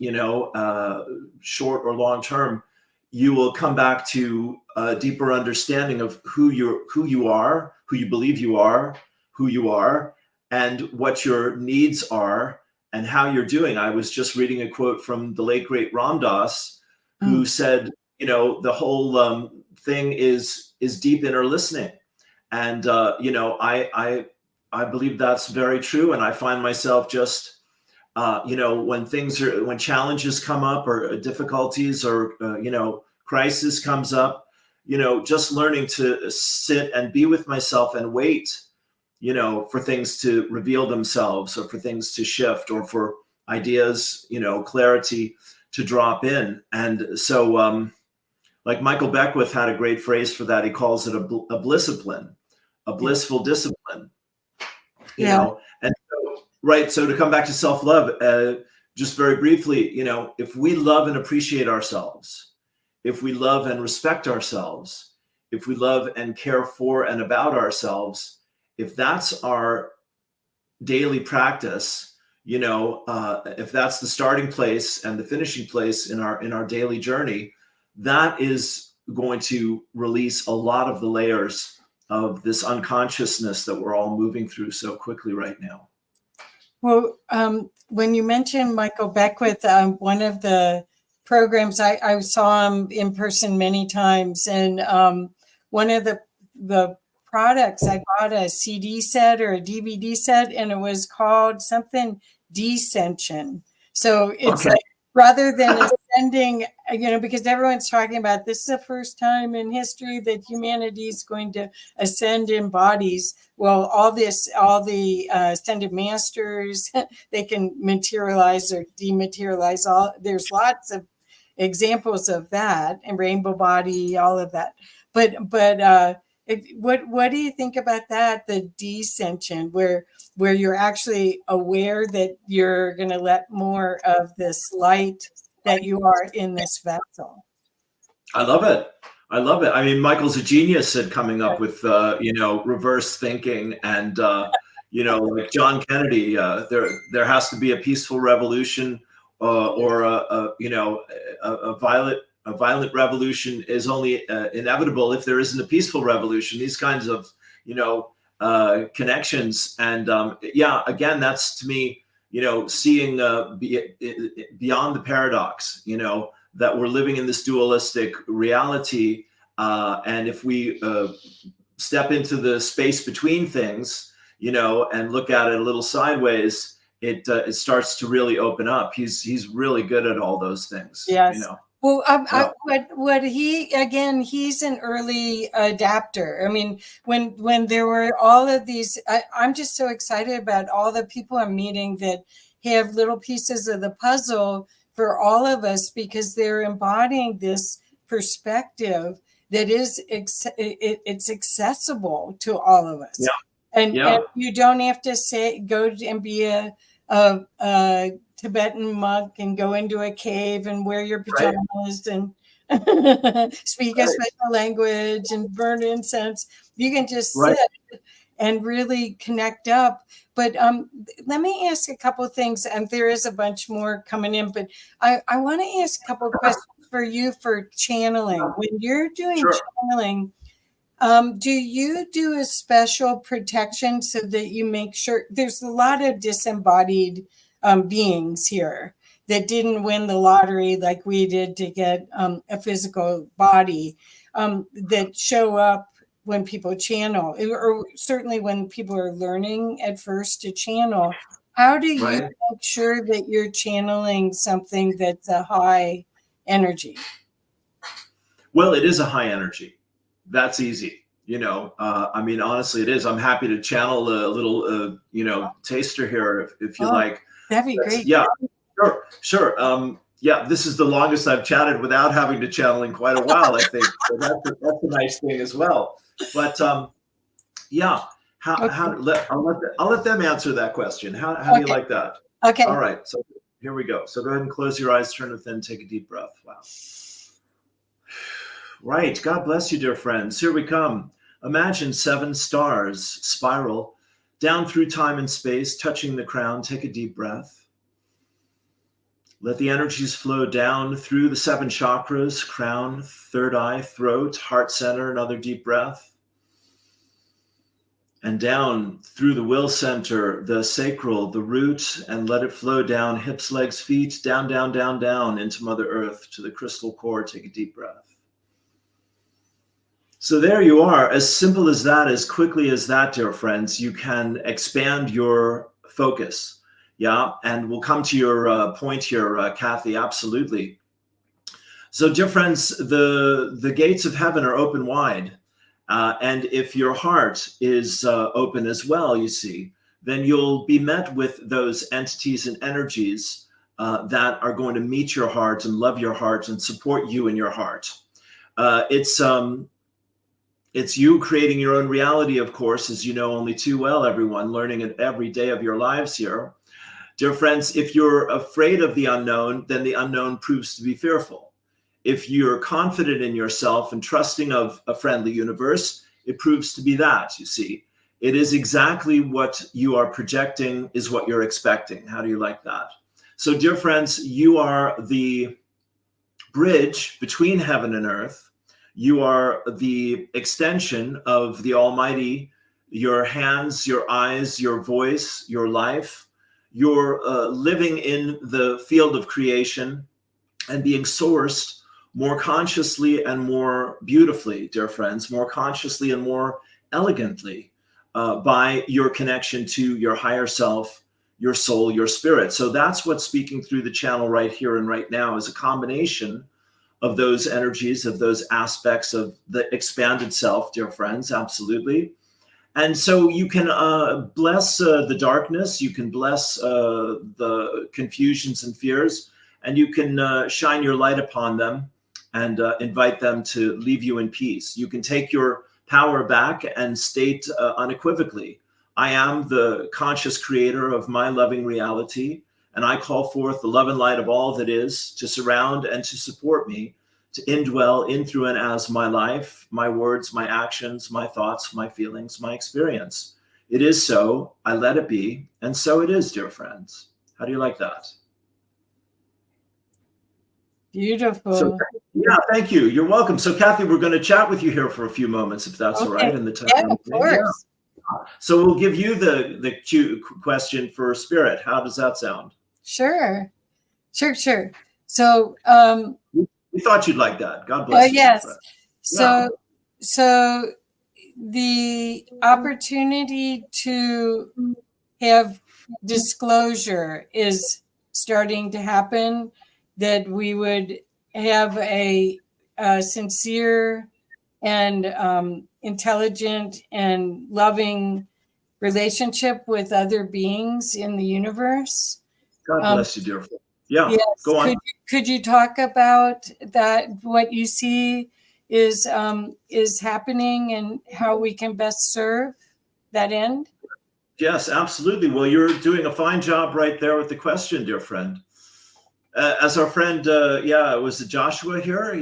short or long term, you will come back to a deeper understanding of who you are, who you believe you are, and what your needs are, and how you're doing. I was just reading a quote from the late great Ram Dass, who said, the whole thing is deep inner listening, and I believe that's very true. And I find myself just, when challenges come up, or difficulties, or, crisis comes up, just learning to sit and be with myself and wait, for things to reveal themselves, or for things to shift, or for ideas, clarity to drop in. And so, like Michael Beckwith had a great phrase for that. He calls it a blisscipline, a blissful discipline. And so, right. So to come back to self-love, just very briefly, if we love and appreciate ourselves, if we love and respect ourselves, if we love and care for and about ourselves, if that's our daily practice, if that's the starting place and the finishing place in our daily journey, that is going to release a lot of the layers of this unconsciousness that we're all moving through so quickly right now. Well, when you mentioned Michael Beckwith, one of the programs, I saw him in person many times, and one of the products, I bought a CD set or a DVD set, and it was called something Descension. So it's like, rather than ascending, because everyone's talking about this is the first time in history that humanity is going to ascend in bodies. Well, all the ascended masters, they can materialize or dematerialize. There's lots of examples of that, and rainbow body, all of that. But what do you think about that? The descension, where you're actually aware that you're going to let more of this light that you are in this vessel. I love it. I mean, Michael's a genius at coming up with, reverse thinking, and, like John Kennedy, there has to be a peaceful revolution, or a violent revolution is only inevitable if there isn't a peaceful revolution. These kinds of, connections. And again, that's to me, seeing beyond the paradox, that we're living in this dualistic reality, And if we step into the space between things, and look at it a little sideways, it starts to really open up. He's really good at all those things. Yes. Well, Yeah. he's an early adapter. I mean, when there were all of these, I'm just so excited about all the people I'm meeting that have little pieces of the puzzle for all of us, because they're embodying this perspective that is it's accessible to all of us. Yeah. And you don't have to go and be a Tibetan monk and go into a cave and wear your pajamas and speak a special language and burn incense. You can just sit and really connect up. But let me ask a couple of things, and there is a bunch more coming in, but I want to ask a couple of questions for you for channeling. When you're doing channeling, do you do a special protection so that you make sure? There's a lot of disembodied beings here that didn't win the lottery like we did to get a physical body, that show up when people channel, or certainly when people are learning at first to channel. How do you make sure that you're channeling something that's a high energy? Well, it is a high energy. That's easy. I mean, honestly, it is. I'm happy to channel a little, taster here if you like. That'd be great. Yeah, sure. Yeah, this is the longest I've chatted without having to channel in quite a while, I think. So that's a nice thing as well. But yeah, I'll let them answer that question. How do you like that? Okay. All right. So here we go. So go ahead and close your eyes, turn within, take a deep breath. Wow. Right. God bless you, dear friends. Here we come. Imagine 7 stars spiral down through time and space, touching the crown. Take a deep breath. Let the energies flow down through the 7 chakras: crown, third eye, throat, heart center. Another deep breath. And down through the will center, the sacral, the root, and let it flow down, hips, legs, feet, down, down, down, down into Mother Earth, to the crystal core. Take a deep breath. So there you are. As simple as that, as quickly as that, dear friends, you can expand your focus. Yeah, and we'll come to your point here, Kathy, absolutely. So, dear friends, the gates of heaven are open wide. And if your heart is open as well, you see, then you'll be met with those entities and energies that are going to meet your heart and love your heart and support you in your heart. It's you creating your own reality, of course, as you know only too well, everyone, learning it every day of your lives here. Dear friends, if you're afraid of the unknown, then the unknown proves to be fearful. If you're confident in yourself and trusting of a friendly universe, it proves to be that, you see. It is exactly what you are projecting is what you're expecting. How do you like that? So, dear friends, you are the bridge between heaven and earth. You are the extension of the Almighty, your hands, your eyes, your voice, your life. You're living in the field of creation and being sourced more consciously and more beautifully, dear friends, more consciously and more elegantly by your connection to your higher self, your soul, your spirit. So that's what's speaking through the channel right here and right now, is a combination of those energies, of those aspects of the expanded self, dear friends, absolutely. And so you can bless the darkness, you can bless the confusions and fears, and you can shine your light upon them and invite them to leave you in peace. You can take your power back and state unequivocally, I am the conscious creator of my loving reality, and I call forth the love and light of all that is to surround and to support me, to indwell in, through, and as my life, my words, my actions, my thoughts, my feelings, my experience. It is so, I let it be, and so it is, dear friends. How do you like that? Beautiful. So, yeah, thank you. You're welcome. So, Kathy, we're going to chat with you here for a few moments, if that's all right. In the time. Yeah, of course. Yeah. So we'll give you the cue question for Spirit. How does that sound? Sure. So, we thought you'd like that. God bless you. Yes. So, so the opportunity to have disclosure is starting to happen, that we would have a sincere and intelligent and loving relationship with other beings in the universe. God bless you, dear friend. Yeah, Yes. go on. Could you talk about that? What you see is happening and how we can best serve that end? Yes, absolutely. Well, you're doing a fine job right there with the question, dear friend. As our friend, was it Joshua here?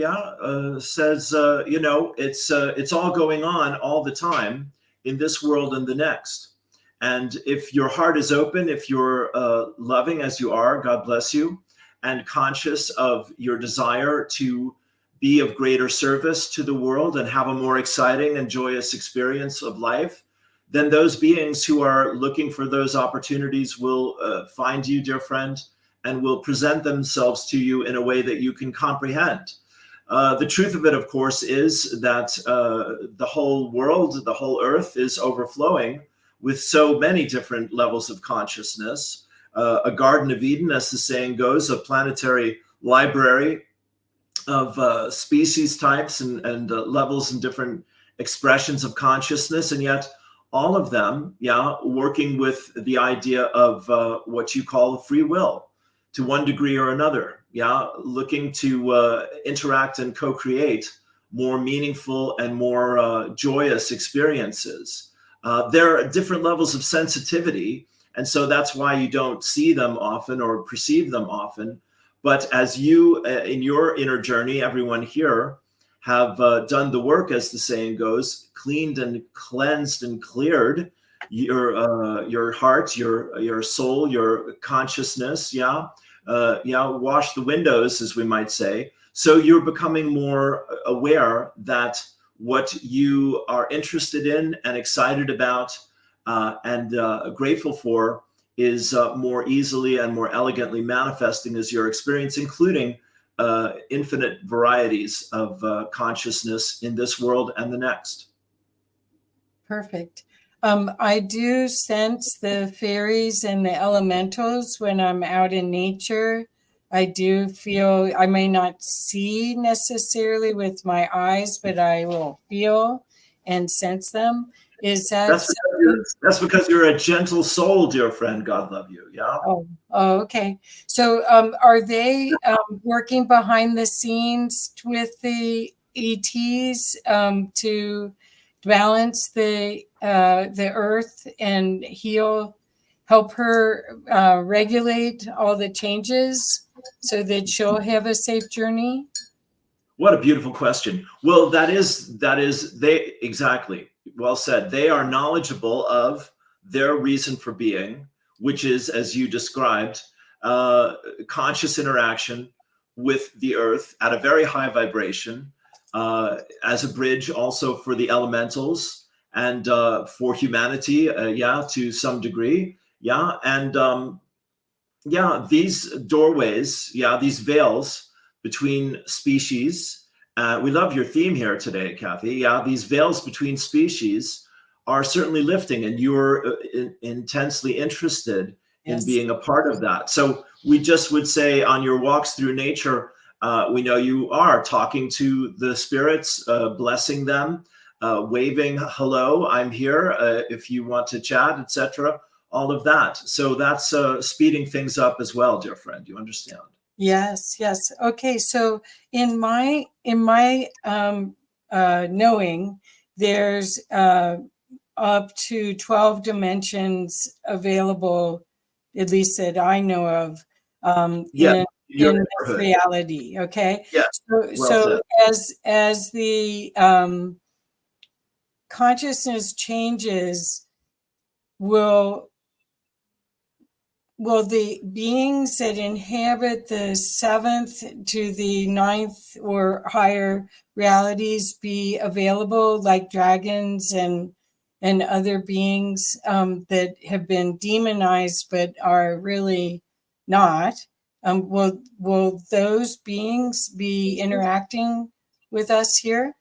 Says, it's all going on all the time in this world and the next. And if your heart is open, if you're loving as you are, God bless you, and conscious of your desire to be of greater service to the world and have a more exciting and joyous experience of life, then those beings who are looking for those opportunities will find you, dear friend, and will present themselves to you in a way that you can comprehend. The truth of it, of course, is that the whole world, the whole earth is overflowing with so many different levels of consciousness. A Garden of Eden, as the saying goes, a planetary library of species types and levels and different expressions of consciousness. And yet all of them, working with the idea of what you call free will to one degree or another, looking to interact and co-create more meaningful and more joyous experiences. There are different levels of sensitivity, and so that's why you don't see them often or perceive them often. But as you, in your inner journey, everyone here, have done the work, as the saying goes, cleaned and cleansed and cleared your heart, your soul, your consciousness, wash the windows, as we might say. So you're becoming more aware that what you are interested in and excited about and grateful for is more easily and more elegantly manifesting as your experience, including infinite varieties of consciousness in this world and the next. Perfect. I do sense the fairies and the elementals when I'm out in nature. I do feel, I may not see necessarily with my eyes, but I will feel and sense them. Is that that's because you're a gentle soul, dear friend. God love you. Yeah. Oh, okay. So are they working behind the scenes with the ETs to balance the earth and help her regulate all the changes so that she'll have a safe journey? What a beautiful question. Well, that is they exactly. Well said. They are knowledgeable of their reason for being, which is, as you described, conscious interaction with the earth at a very high vibration, as a bridge also for the elementals and for humanity, to some degree. And these doorways, these veils between species. We love your theme here today, Kathy. These veils between species are certainly lifting, and you're intensely interested in being a part of that. So we just would say on your walks through nature, we know you are talking to the spirits, blessing them, waving hello, I'm here, if you want to chat, etc. All of that. So that's speeding things up as well, dear friend. You understand? Yes. Okay. So in my knowing, there's up to 12 dimensions available, at least that I know of, in this reality. Okay. Yeah. So as the consciousness changes, will the beings that inhabit the 7th to the 9th or higher realities be available, like dragons and other beings that have been demonized but are really not? Will those beings be interacting with us here?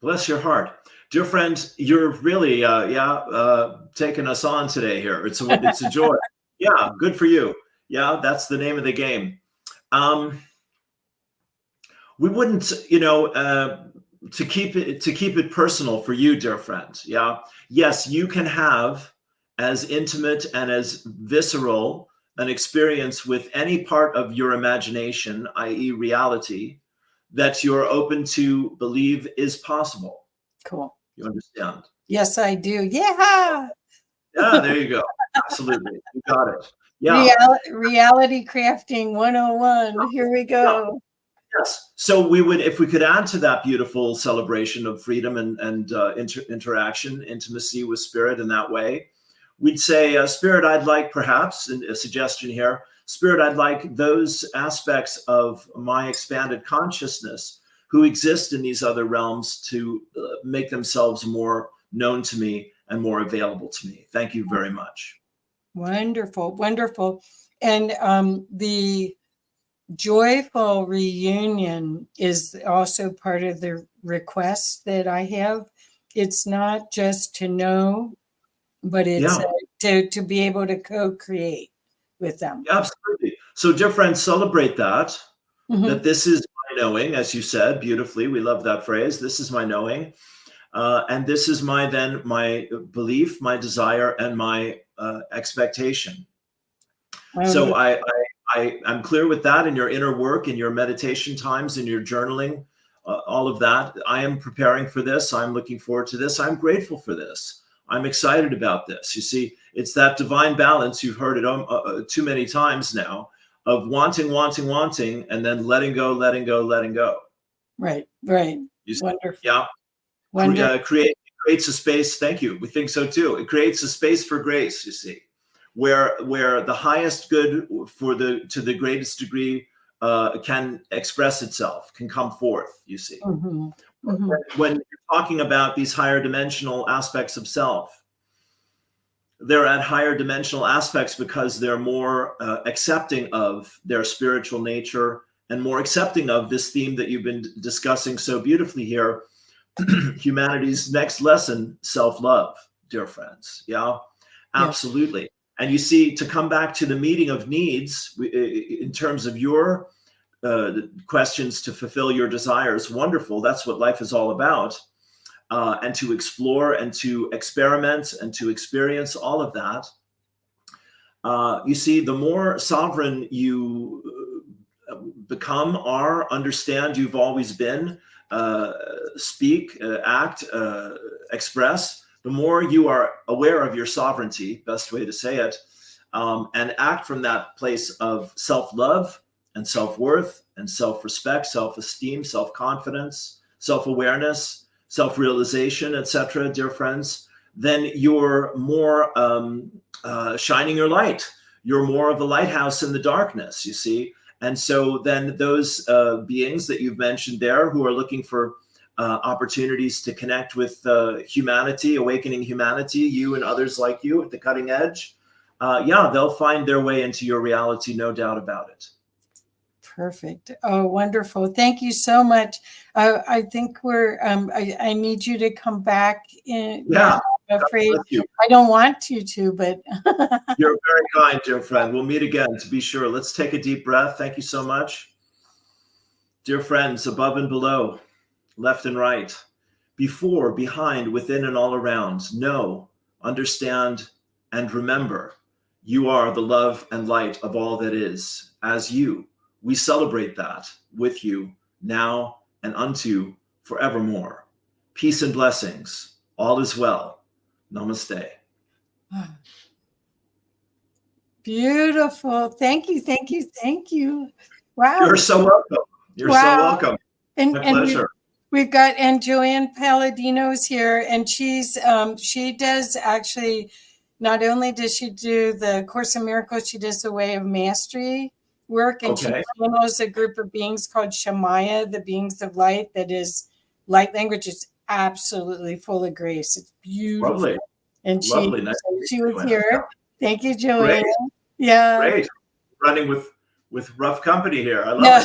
Bless your heart. Dear friend, you're really, taking us on today here. It's a joy. Yeah, good for you. Yeah, that's the name of the game. We wouldn't, to keep it personal for you, dear friend. Yeah. Yes, you can have as intimate and as visceral an experience with any part of your imagination, i.e. reality, that you're open to believe is possible. Cool. You understand? Yes, I do. Yeah. Yeah, there you go. Absolutely. You got it. Yeah. Reality crafting 101. Here we go. Yes. So we would, if we could add to that beautiful celebration of freedom and interaction, intimacy with spirit in that way, we'd say, Spirit, I'd like perhaps, a suggestion here, Spirit, I'd like those aspects of my expanded consciousness who exist in these other realms to make themselves more known to me and more available to me. Thank you very much. Wonderful, wonderful. And the joyful reunion is also part of the request that I have. It's not just to know, but it's to be able to co-create with them. Absolutely. So, dear friends, celebrate that. That this is my knowing, as you said beautifully. We love that phrase. This is my knowing. And this is my belief, my desire, and my expectation. So I'm clear with that in your inner work, in your meditation times, in your journaling, all of that. I am preparing for this. I'm looking forward to this. I'm grateful for this. I'm excited about this. You see, it's that divine balance. You've heard it too many times now, of wanting, and then letting go. Right. Wonderful. Yeah. Creates a space. Thank you. We think so too. It creates a space for grace, you see, where the highest good to the greatest degree can express itself, can come forth, you see. When you're talking about these higher dimensional aspects of self, they're at higher dimensional aspects because they're more accepting of their spiritual nature and more accepting of this theme that you've been discussing so beautifully here, humanity's next lesson, self-love, dear friends. Yeah, absolutely. Yeah. And you see, to come back to the meeting of needs in terms of your questions to fulfill your desires, wonderful. That's what life is all about. And to explore and to experiment and to experience all of that. You see, the more sovereign you become, understand you've always been, speak, act, express, the more you are aware of your sovereignty, best way to say it, and act from that place of self-love and self-worth and self-respect, self-esteem, self-confidence, self-awareness, self-realization, etc., dear friends, then you're more shining your light. You're more of a lighthouse in the darkness, you see. And so then those beings that you've mentioned there who are looking for opportunities to connect with humanity, awakening humanity, you and others like you at the cutting edge, they'll find their way into your reality, no doubt about it. Perfect. Oh, wonderful. Thank you so much. I think I need you to come back in. Yeah. I'm afraid I don't want you to, but. You're very kind, dear friend. We'll meet again, to be sure. Let's take a deep breath. Thank you so much. Dear friends, above and below, left and right, before, behind, within, and all around, know, understand, and remember, you are the love and light of all that is. As you, we celebrate that with you now and unto forevermore. Peace and blessings. All is well. Namaste. Beautiful. Thank you. Wow. You're so welcome. So welcome. My pleasure. We've got, and Joanne Palladino's here, and she does actually, not only does she do the Course in Miracles, she does the Way of Mastery work, and she channels a group of beings called Shemaya, the beings of light, that is light language. Is absolutely full of grace. It's beautiful. Lovely. And Lovely. she was here. Thank you, Joanne. Great. Yeah. Great. Running with with rough company here. I love No,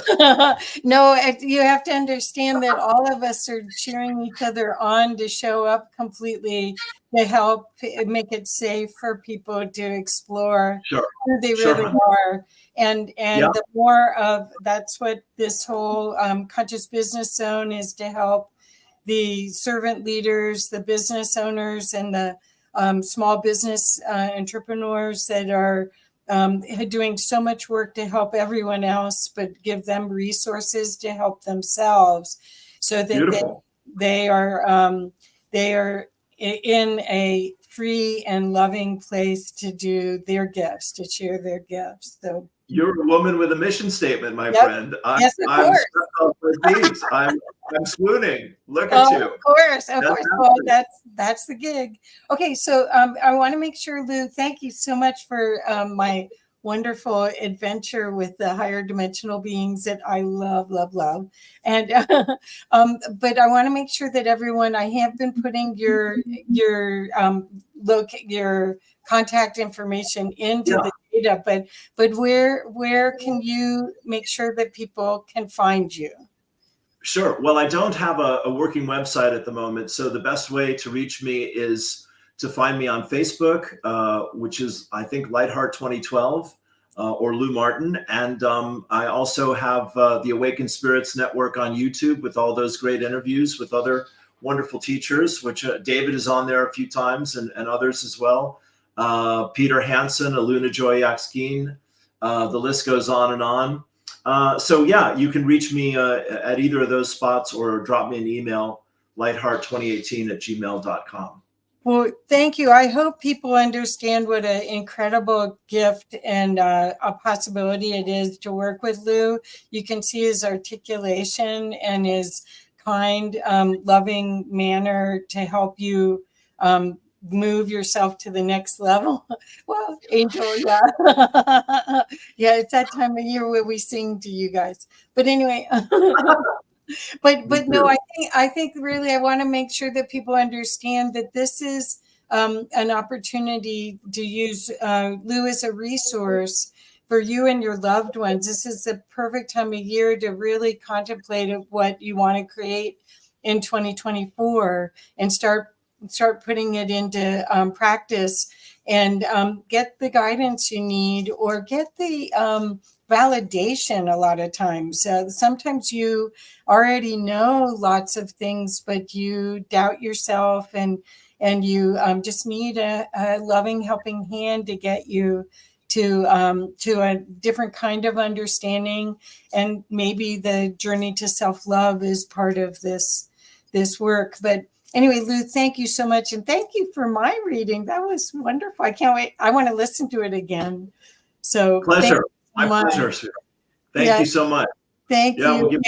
it. no, you have to understand that all of us are cheering each other on to show up completely to help make it safe for people to explore Sure. who they Sure. really are. And Yeah. the more of that's what this whole conscious business zone is, to help the servant leaders, the business owners, and the small business entrepreneurs that are doing so much work to help everyone else, but give them resources to help themselves, so that they are in a free and loving place to do their gifts, to share their gifts. So you're a woman with a mission statement, my Yep. friend. Yes, of I'm course. stuck up with these. I'm swooning. Look at you. Of course. That's Well, that's the gig. Okay, so I want to make sure, Lou, thank you so much for my wonderful adventure with the higher dimensional beings that I love, love, love. And but I want to make sure that everyone, I have been putting your contact information into the data, but where can you make sure that people can find you? Sure. Well, I don't have a working website at the moment, so the best way to reach me is to find me on Facebook, which is, I think, Lightheart 2012, or Lou Martin. And I also have the Awakened Spirits Network on YouTube with all those great interviews with other wonderful teachers, which David is on there a few times, and others as well. Peter Hansen, Aluna Joy Yaxkeen, the list goes on and on. So yeah, you can reach me at either of those spots, or drop me an email, lightheart2018@gmail.com. Well, thank you. I hope people understand what an incredible gift and a possibility it is to work with Lou. You can see his articulation and his kind, loving manner to help you move yourself to the next level. Well, Angel, yeah. Yeah, it's that time of year where we sing to you guys. But anyway, but no, I think really I want to make sure that people understand that this is an opportunity to use Lou as a resource for you and your loved ones. This is the perfect time of year to really contemplate what you want to create in 2024 and start putting it into practice, and get the guidance you need, or get the validation. A lot of times, sometimes you already know lots of things, but you doubt yourself, and you just need a loving helping hand to get you to a different kind of understanding. And maybe the journey to self-love is part of this work. But anyway, Lou, thank you so much. And thank you for my reading. That was wonderful. I can't wait. I want to listen to it again. So pleasure. My pleasure, sir. Thank you so much. Thank you.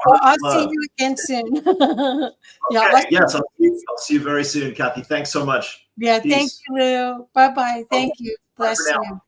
Well, I'll see you again soon. Okay. Yes, I'll see you very soon, Kathy. Thanks so much. Yeah, peace. Thank you, Lou. Bye-bye. Thank you. Bless you.